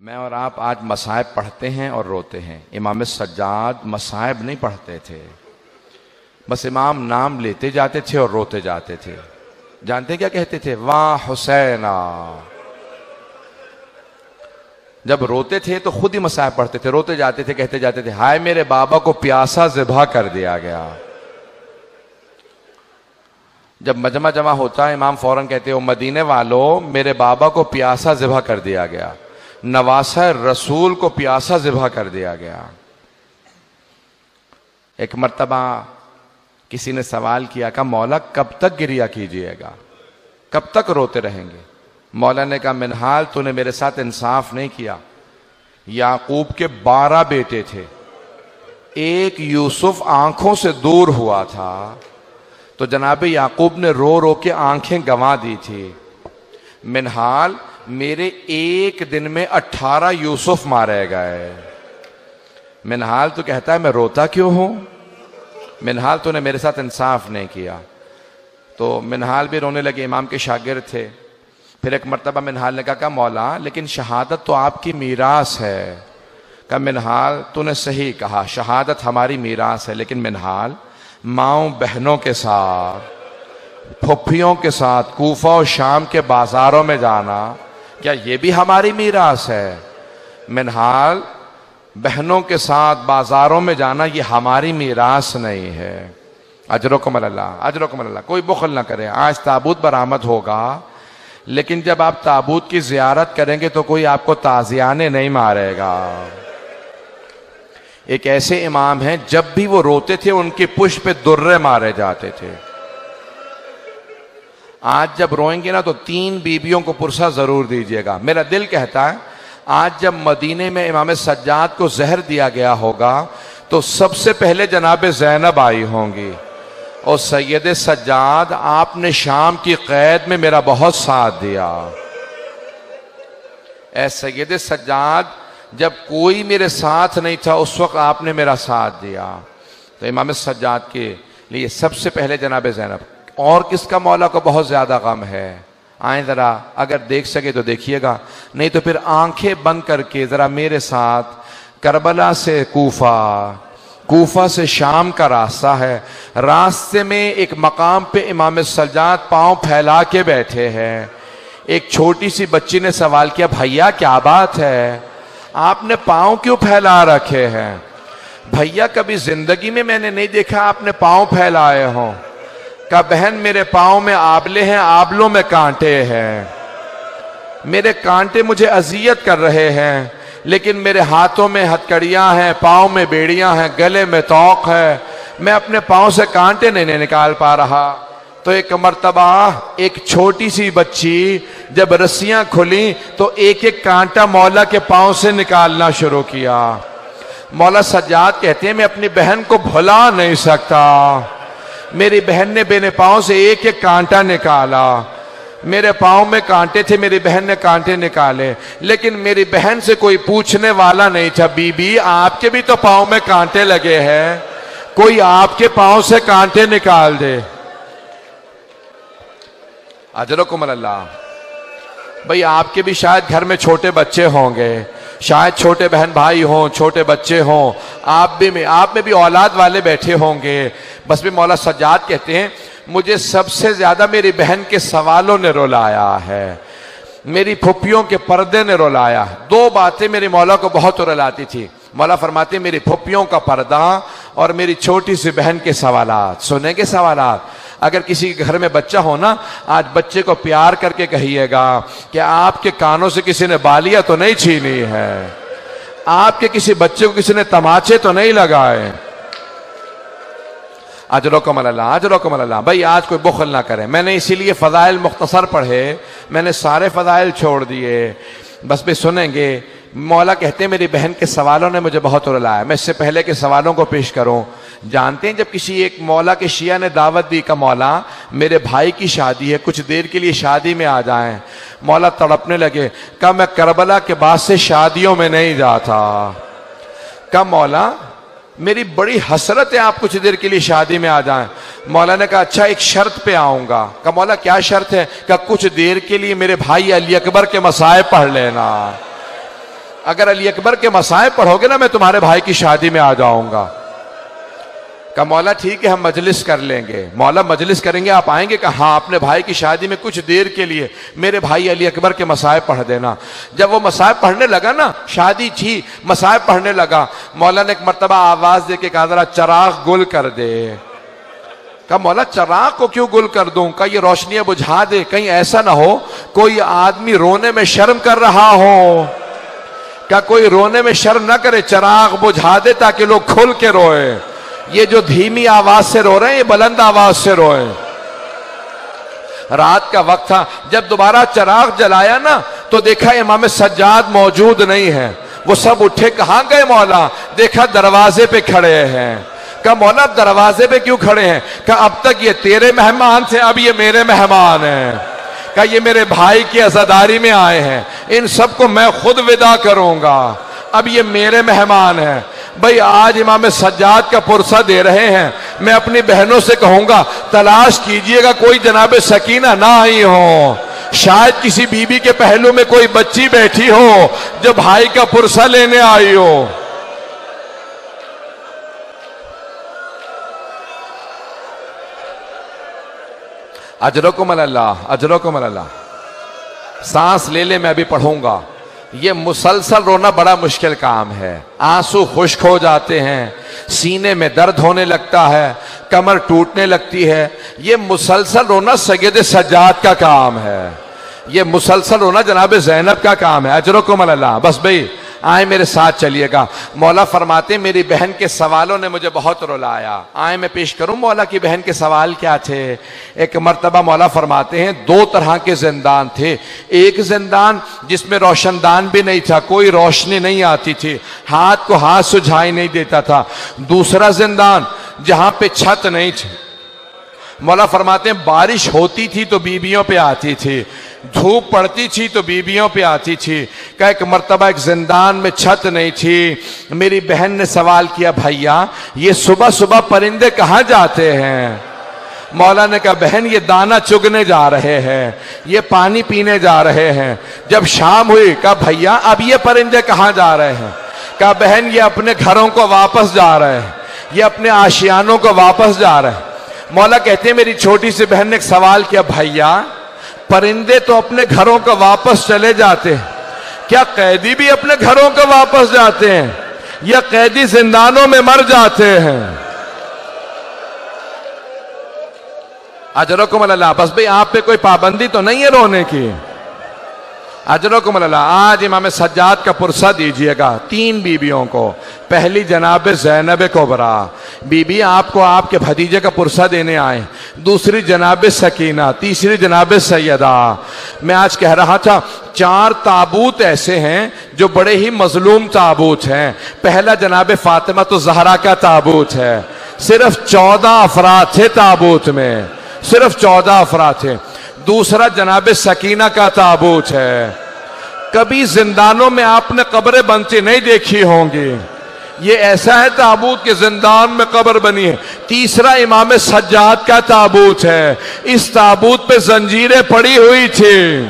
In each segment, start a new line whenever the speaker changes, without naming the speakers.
میں اور آپ آج مصائب پڑھتے ہیں اور روتے ہیں۔ امام سجاد مصائب نہیں پڑھتے تھے، بس امام نام لیتے جاتے تھے اور روتے جاتے تھے۔ جانتے کیا کہتے تھے؟ واہ حسینہ۔ جب روتے تھے تو خود ہی مصائب پڑھتے تھے، روتے جاتے تھے، کہتے جاتے تھے ہائے میرے بابا کو پیاسا ذبح کر دیا گیا۔ جب مجمع جمع ہوتا ہے امام فوراً کہتے ہو مدینے والوں میرے بابا کو پیاسا ذبح کر دیا گیا، نواسہ رسول کو پیاسا ذبح کر دیا گیا۔ ایک مرتبہ کسی نے سوال کیا کہ مولا کب تک گریہ کیجئے گا، کب تک روتے رہیں گے؟ مولا نے کہا منہال تو نے میرے ساتھ انصاف نہیں کیا۔ یعقوب کے 12 بیٹے تھے، ایک یوسف آنکھوں سے دور ہوا تھا تو جناب یعقوب نے رو رو کے آنکھیں گنوا دی تھی۔ منہال میرے ایک دن میں 18 یوسف مارے گئے۔ منہال تو کہتا ہے میں روتا کیوں ہوں؟ منہال تو نے میرے ساتھ انصاف نہیں کیا۔ تو منہال بھی رونے لگے، امام کے شاگرد تھے۔ پھر ایک مرتبہ منہال نے کہا کہ مولا لیکن شہادت تو آپ کی میراث ہے۔ کہ منہال تو نے صحیح کہا، شہادت ہماری میراث ہے، لیکن منہال ماؤں بہنوں کے ساتھ پھپھیوں کے ساتھ کوفہ و شام کے بازاروں میں جانا کیا یہ بھی ہماری میراث ہے؟ منہال بہنوں کے ساتھ بازاروں میں جانا یہ ہماری میراث نہیں ہے۔ اجرکم اللہ، اجرکم اللہ۔ کوئی بخل نہ کرے، آج تابوت برآمد ہوگا، لیکن جب آپ تابوت کی زیارت کریں گے تو کوئی آپ کو تازیانے نہیں مارے گا۔ ایک ایسے امام ہیں جب بھی وہ روتے تھے ان کی پشت پہ درے مارے جاتے تھے۔ آج جب روئیں گے نا تو 3 بیویوں کو پرسہ ضرور دیجیے گا۔ میرا دل کہتا ہے آج جب مدینے میں امام سجاد کو زہر دیا گیا ہوگا تو سب سے پہلے جناب زینب آئی ہوں گی۔ اور سید سجاد آپ نے شام کی قید میں میرا بہت ساتھ دیا۔ اے سید سجاد جب کوئی میرے ساتھ نہیں تھا اس وقت آپ نے میرا ساتھ دیا۔ تو امام سجاد کے لیے سب سے پہلے جناب زینب۔ اور کس کا مولا کو بہت زیادہ غم ہے؟ آئیں ذرا، اگر دیکھ سکے تو دیکھیے گا، نہیں تو پھر آنکھیں بند کر کے ذرا میرے ساتھ کربلا سے کوفہ، کوفہ سے شام کا راستہ ہے، راستے میں ایک مقام پہ امام سجاد پاؤں پھیلا کے بیٹھے ہیں۔ ایک چھوٹی سی بچی نے سوال کیا بھیا کیا بات ہے، آپ نے پاؤں کیوں پھیلا رکھے ہیں؟ بھیا کبھی زندگی میں نے نہیں دیکھا آپ نے پاؤں پھیلائے ہوں۔ کہا بہن میرے پاؤں میں آبلے ہیں، آبلوں میں کانٹے ہیں، میرے کانٹے مجھے اذیت کر رہے ہیں، لیکن میرے ہاتھوں میں ہتکڑیاں ہیں، پاؤں میں بیڑیاں ہیں، گلے میں توق ہے، میں اپنے پاؤں سے کانٹے نہیں نکال پا رہا۔ تو ایک مرتبہ ایک چھوٹی سی بچی جب رسیاں کھلیں تو ایک ایک کانٹا مولا کے پاؤں سے نکالنا شروع کیا۔ مولا سجاد کہتے ہیں میں اپنی بہن کو بھلا نہیں سکتا، میری بہن نے میرے پاؤں سے ایک ایک کانٹا نکالا، میرے پاؤں میں کانٹے تھے، میری بہن نے کانٹے نکالے، لیکن میری بہن سے کوئی پوچھنے والا نہیں تھا بی بی آپ کے بھی تو پاؤں میں کانٹے لگے ہیں، کوئی آپ کے پاؤں سے کانٹے نکال دے۔ اجرکم اللہ۔ بھئی آپ کے بھی شاید گھر میں چھوٹے بچے ہوں گے، شاید چھوٹے بہن بھائی ہوں، چھوٹے بچے ہوں، آپ میں بھی اولاد والے بیٹھے ہوں گے۔ بس بھی مولا سجاد کہتے ہیں مجھے سب سے زیادہ میری بہن کے سوالوں نے رلایا ہے، میری پھپھیوں کے پردے نے رلایا۔ 2 باتیں میرے مولا کو بہت رلاتی تھی۔ مولا فرماتے ہیں میری پھپھیوں کا پردہ اور میری چھوٹی سی بہن کے سوالات، سنیں گے سوالات۔ اگر کسی گھر میں بچہ ہو نا، آج بچے کو پیار کر کے کہیے گا کہ آپ کے کانوں سے کسی نے بالیاں تو نہیں چھینی ہے، آپ کے کسی بچے کو کسی نے تماچے تو نہیں لگائے۔ اجرکم اللہ، اجرکم اللہ۔ بھائی آج کوئی بخل نہ کرے، میں نے اسی لیے فضائل مختصر پڑھے، میں نے سارے فضائل چھوڑ دیے، بس بھی سنیں گے۔ مولا کہتے ہیں میری بہن کے سوالوں نے مجھے بہت رلایا۔ میں اس سے پہلے کے سوالوں کو پیش کروں۔ جانتے ہیں جب کسی ایک مولا کے شیعہ نے دعوت دی کہ مولا میرے بھائی کی شادی ہے، کچھ دیر کے لیے شادی میں آ جائیں، مولا تڑپنے لگے، کہا میں کربلا کے بعد سے شادیوں میں نہیں جاتا۔ کہا مولا میری بڑی حسرت ہے آپ کچھ دیر کے لیے شادی میں آ جائیں۔ مولا نے کہا اچھا ایک شرط پہ آؤں گا۔ کہا مولا کیا شرط ہے؟ کہا کچھ دیر کے لیے میرے بھائی علی اکبر کے مصائب پڑھ لینا۔ اگر علی اکبر کے مصائب پڑھو گے نا میں تمہارے بھائی کی شادی میں آ جاؤں گا. کہا مولا ٹھیک ہے ہم مجلس کر لیں گے. مولا مجلس کریں گے آپ آئیں گے؟ کہا ہاں اپنے بھائی کی شادی میں کچھ دیر کے لیے میرے بھائی علی اکبر کے مصائب پڑھ دینا. جب وہ مصائب پڑھنے لگا نا، شادی تھی مصائب پڑھنے لگا، مولا نے ایک مرتبہ آواز دے کے کہا ذرا چراغ گل کر دے. کہا مولا چراغ کو کیوں گل کر دوں؟ کہا یہ روشنیاں بجھا دے، کہیں ایسا نہ ہو کوئی آدمی رونے میں شرم کر رہا ہو. کہا کوئی رونے میں شرم نہ کرے، چراغ بجھا دے تاکہ لوگ کھل کے روئے. یہ جو دھیمی آواز سے رو رہے ہیں یہ بلند آواز سے روئے. رات کا وقت تھا، جب دوبارہ چراغ جلایا نا تو دیکھا امام سجاد موجود نہیں ہے. وہ سب اٹھے، کہاں گئے مولا؟ دیکھا دروازے پہ کھڑے ہیں. کہا مولا دروازے پہ کیوں کھڑے ہیں؟ کہا اب تک یہ تیرے مہمان تھے، اب یہ میرے مہمان ہیں. کہا یہ میرے بھائی کی عزاداری میں آئے ہیں، ان سب کو میں خود ودا کروں گا، اب یہ میرے مہمان ہیں. بھئی آج امام سجاد کا پرسہ دے رہے ہیں. میں اپنی بہنوں سے کہوں گا تلاش کیجئے گا کوئی جناب سکینہ نہ آئی ہو، شاید کسی بی بی کے پہلو میں کوئی بچی بیٹھی ہو جو بھائی کا پرسہ لینے آئی ہو. اجرکم اللہ، اجرکم اللہ. سانس لے لے، میں ابھی پڑھوں گا. یہ مسلسل رونا بڑا مشکل کام ہے. آنسو خشک ہو جاتے ہیں، سینے میں درد ہونے لگتا ہے، کمر ٹوٹنے لگتی ہے. یہ مسلسل رونا سید سجاد کا کام ہے، یہ مسلسل رونا جناب زینب کا کام ہے. اجرکم اللہ. بس بھئی آئیں میرے ساتھ چلیے گا. مولا فرماتے ہیں میری بہن کے سوالوں نے مجھے بہت رلایا. آئیں میں پیش کروں مولا کی بہن کے سوال کیا تھے. ایک مرتبہ مولا فرماتے ہیں دو طرح کے زندان تھے. ایک زندان جس میں روشن دان بھی نہیں تھا، کوئی روشنی نہیں آتی تھی، ہاتھ کو ہاتھ سجھائی نہیں دیتا تھا. دوسرا زندان جہاں پہ چھت نہیں تھی. مولا فرماتے ہیں بارش ہوتی تھی تو بیویوں پہ آتی تھی، دھوپ پڑتی تھی تو بیویوں پہ آتی تھی. کہ ایک مرتبہ ایک زندان میں چھت نہیں تھی. میری بہن نے سوال کیا بھائیا یہ صبح صبح پرندے کہاں جاتے ہیں؟ مولا نے کہا بہن یہ دانہ چگنے جا رہے ہیں، یہ پانی پینے جا رہے ہیں. جب شام ہوئی کہا بھائیا اب یہ پرندے کہاں جا رہے ہیں؟ کہا بہن یہ اپنے گھروں کو واپس جا رہے ہیں، یہ اپنے آشیانوں کو واپس جا رہے ہیں. مولا کہتے ہیں میری چھوٹی سی بہن نے ایک سوال کیا بھائیا پرندے تو اپنے گھروں کو واپس چلے جاتے ہیں، کیا قیدی بھی اپنے گھروں کو واپس جاتے ہیں یا قیدی زندانوں میں مر جاتے ہیں؟ اجرکم اللہ. بس بھئی آپ پہ کوئی پابندی تو نہیں ہے رونے کی. اجرکم اللہ. آج امام سجاد کا پرسہ دیجئے گا 3 بیویوں کو. پہلی جناب زینب کبریٰ بی بی آپ کو آپ کے بھتیجے کا پرسہ دینے آئے. دوسری جناب سکینہ، تیسری جناب سیدہ. میں آج کہہ رہا تھا 4 تابوت ایسے ہیں جو بڑے ہی مظلوم تابوت ہیں. پہلا جناب فاطمہ الزہرا کا تابوت ہے. صرف 14 افراد تھے تابوت میں، صرف 14 افراد تھے. دوسرا جناب سکینہ کا تابوت ہے. کبھی زندانوں میں آپ نے قبریں بنتی نہیں دیکھی ہوں گی، یہ ایسا ہے تابوت کہ زندان میں قبر بنی ہے. تیسرا امام سجاد کا تابوت ہے، اس تابوت پہ زنجیریں پڑی ہوئی تھی.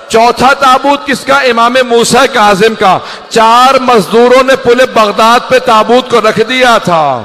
چوتھا تابوت کس کا؟ امام موسیٰ کاظم کا. 4 مزدوروں نے پل بغداد پہ تابوت کو رکھ دیا تھا.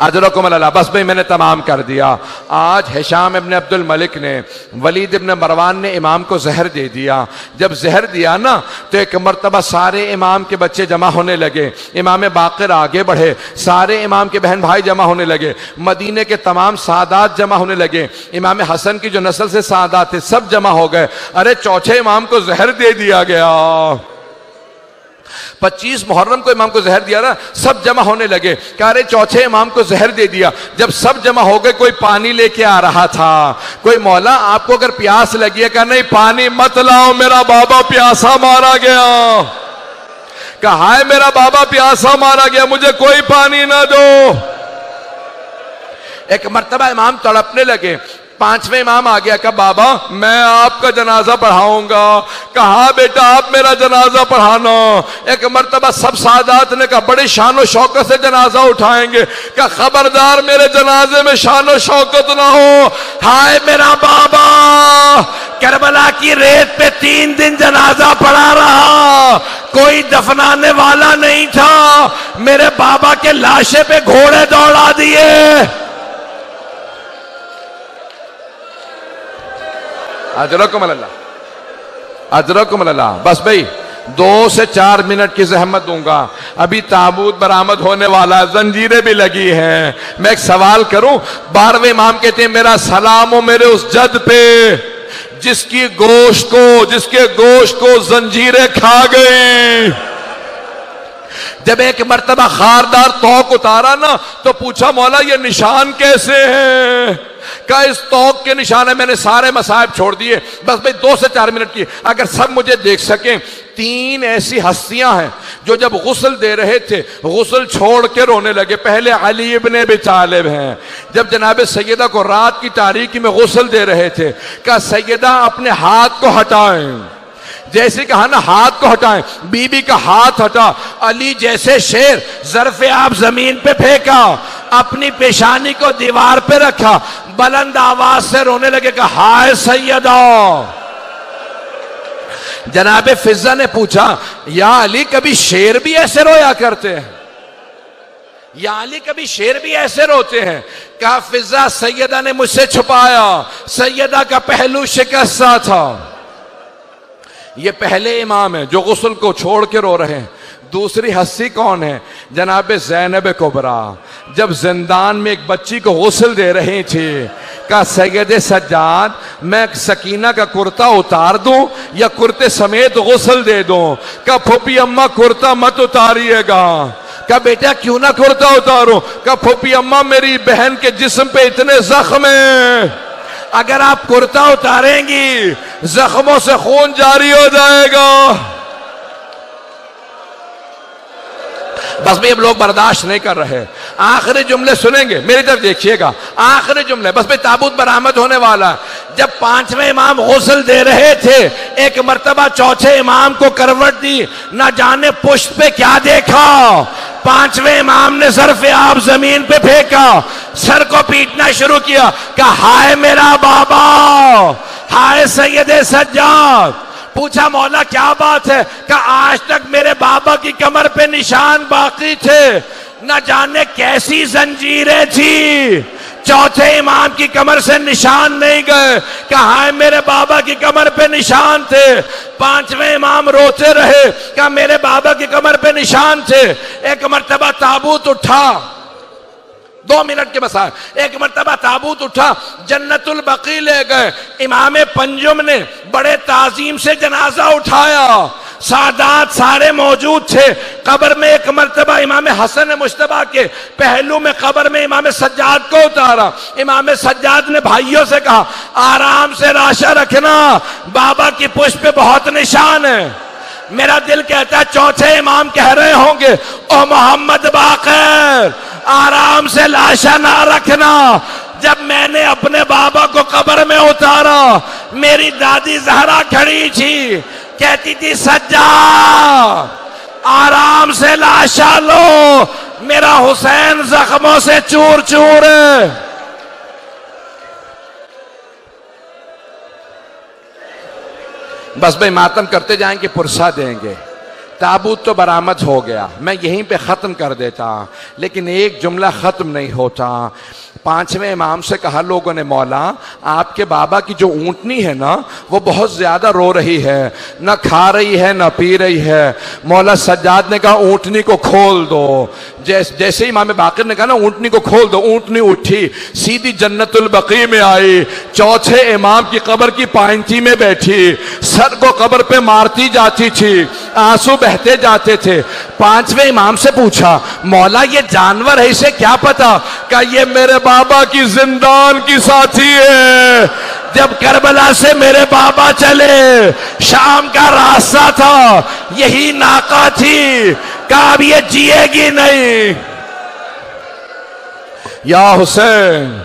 اجرکم اللہ. بس بھئی میں نے تمام کر دیا. آج ہشام ابن عبد الملک نے، ولید ابن مروان نے امام کو زہر دے دیا. جب زہر دیا نا تو ایک مرتبہ سارے امام کے بچے جمع ہونے لگے. امام باقر آگے بڑھے، سارے امام کے بہن بھائی جمع ہونے لگے. مدینے کے تمام سادات جمع ہونے لگے. امام حسن کی جو نسل سے سادات تھے سب جمع ہو گئے. ارے چوتھے امام کو زہر دے دیا گیا. 25 محرم کو امام کو زہر دیا نا، سب جمع ہونے لگے. کہہ رہے چوتھے امام کو زہر دے دیا. جب سب جمع ہو گئے کوئی پانی لے کے آ رہا تھا. کوئی مولا آپ کو اگر پیاس لگی ہے، کہا نہیں پانی مت لاؤ میرا بابا پیاسا مارا گیا. کہا ہائے میرا بابا پیاسا مارا گیا، مجھے کوئی پانی نہ دو. ایک مرتبہ امام تڑپنے لگے. 5ویں امام آ گیا. کہا بابا میں آپ کا جنازہ پڑھاؤں گا. کہا بیٹا آپ میرا جنازہ پڑھانا. ایک مرتبہ سب سادات نے کہا بڑی شان و شوکت سے جنازہ اٹھائیں گے. کہا خبردار میرے جنازے میں شان و شوکت نہ ہو. ہائے میرا بابا کربلا کی ریت پہ 3 دن جنازہ پڑھا رہا. کوئی دفنانے والا نہیں تھا، میرے بابا کے لاشے پہ گھوڑے دوڑا دیے۔ اجرکم اللہ، اجرکم اللہ۔ بس بھئی 2 سے 4 منٹ کی زحمت دوں گا، ابھی تابوت برآمد ہونے والا، زنجیریں بھی لگی ہیں۔ میں ایک سوال کروں، 12ویں امام کہتے ہیں میرا سلام ہو میرے اس جد پہ جس کے گوشت کو زنجیریں کھا گئیں۔ جب ایک مرتبہ خاردار توق اتارا نا تو پوچھا مولا یہ نشان کیسے ہیں؟ کہا اس توق کے نشان ہے، میں نے سارے مصائب چھوڑ دیے۔ بس بھئی 2 سے 4 منٹ کی، اگر سب مجھے دیکھ سکیں، 3 ایسی ہستیاں ہیں جو جب غسل دے رہے تھے غسل چھوڑ کے رونے لگے۔ پہلے علی ابن ابی طالب ہیں، جب جناب سیدہ کو رات کی تاریکی میں غسل دے رہے تھے، کہا سیدہ اپنے ہاتھ کو ہٹائیں، جیسے کہا نا ہاتھ کو ہٹائیں، بی بی کا ہاتھ ہٹا، علی جیسے شیر ظرف آپ زمین پہ پھینکا، اپنی پیشانی کو دیوار پہ رکھا، بلند آواز سے رونے لگے کہ ہائے سیدہ۔ جناب فضہ نے پوچھا یا علی کبھی شیر بھی ایسے رویا کرتے ہیں؟ یا علی کبھی شیر بھی ایسے روتے ہیں؟ کہا فضہ سیدہ نے مجھ سے چھپایا، سیدہ کا پہلو شکستہ تھا۔ یہ پہلے امام ہیں جو غسل کو چھوڑ کے رو رہے ہیں۔ دوسری ہستی کون ہے؟ جناب زینب کبریٰ، جب زندان میں ایک بچی کو غسل دے رہی تھی، کہا سید سجاد میں سکینہ کا کرتا اتار دوں یا کرتے سمیت غسل دے دوں؟ کہا پھوپھی اماں کرتا مت اتاریے گا۔ کہا بیٹا کیوں نہ کرتا اتاروں؟ کہا پھوپھی اماں میری بہن کے جسم پہ اتنے زخم ہیں، اگر آپ کرتا اتاریں گی زخموں سے خون جاری ہو جائے گا۔ بس بھی اب لوگ برداشت نہیں کر رہے، آخری جملے سنیں گے، میری طرف دیکھیے گا، آخری جملے۔ بس بھی تابوت برآمد ہونے والا ہے۔ جب 5ویں امام غسل دے رہے تھے، ایک مرتبہ 4تھے امام کو کروٹ دی، نہ جانے پشت پہ کیا دیکھا، 5ویں امام نے ظرف آپ زمین پہ پھینکا، سر کو پیٹنا شروع کیا، کہا ہائے میرا بابا، ہائے سید سجاد۔ پوچھا مولا کیا بات ہے؟ کہا آج تک میرے بابا کی کمر پہ نشان باقی تھے، نہ جانے کیسی زنجیریں تھی، 4تھے امام کی کمر سے نشان نہیں گئے۔ کہا ہائے میرے بابا کی کمر پہ نشان تھے۔ 5ویں امام روتے رہے، کہا میرے بابا کی کمر پہ نشان تھے۔ ایک مرتبہ تابوت اٹھا، 2 منٹ کے بس، ایک مرتبہ تابوت اٹھا، جنت البقیع لے گئے، امام پنجم نے بڑے تعظیم سے جنازہ اٹھایا، سادات سارے موجود تھے۔ قبر میں ایک مرتبہ امام حسن مجتبیٰ کے پہلو میں قبر میں امام سجاد کو اتارا۔ امام سجاد نے بھائیوں سے کہا آرام سے راشا رکھنا، بابا کی پشت پہ بہت نشان ہے۔ میرا دل کہتا ہے 4تھے امام کہہ رہے ہوں گے او محمد باقر آرام سے لاشا نہ رکھنا۔ جب میں نے اپنے بابا کو قبر میں اتارا، میری دادی زہرا کھڑی تھی، کہتی تھی سجاد آرام سے لاشا لو، میرا حسین زخموں سے چور چور ہے۔ بس بھئی ماتم کرتے جائیں گے، پرسہ دیں گے۔ تابوت تو برآمد ہو گیا، میں یہیں پہ ختم کر دیتا، لیکن ایک جملہ ختم نہیں ہوتا۔ 5ویں امام سے کہا لوگوں نے مولا آپ کے بابا کی جو اونٹنی ہے نا وہ بہت زیادہ رو رہی ہے، نہ کھا رہی ہے نہ پی رہی ہے۔ مولا سجاد نے کہا اونٹنی کو کھول دو۔ جیسے امام باقر نے کہا نا اونٹنی کو کھول دو، اونٹنی اٹھی، سیدھی جنت البقیع میں آئی، 4تھے امام کی قبر کی پائنتی میں بیٹھی، سر کو قبر پہ مارتی جاتی تھی، آنسو بہتے جاتے تھے۔ 5ویں امام سے پوچھا مولا یہ جانور ہے اسے کیا پتا؟ کہ یہ میرے بابا کی زندان کی ساتھی ہے، جب کربلا سے میرے بابا چلے شام کا راستہ تھا، یہی ناقہ تھی، کہا اب یہ جیے گی نہیں۔ یا حسین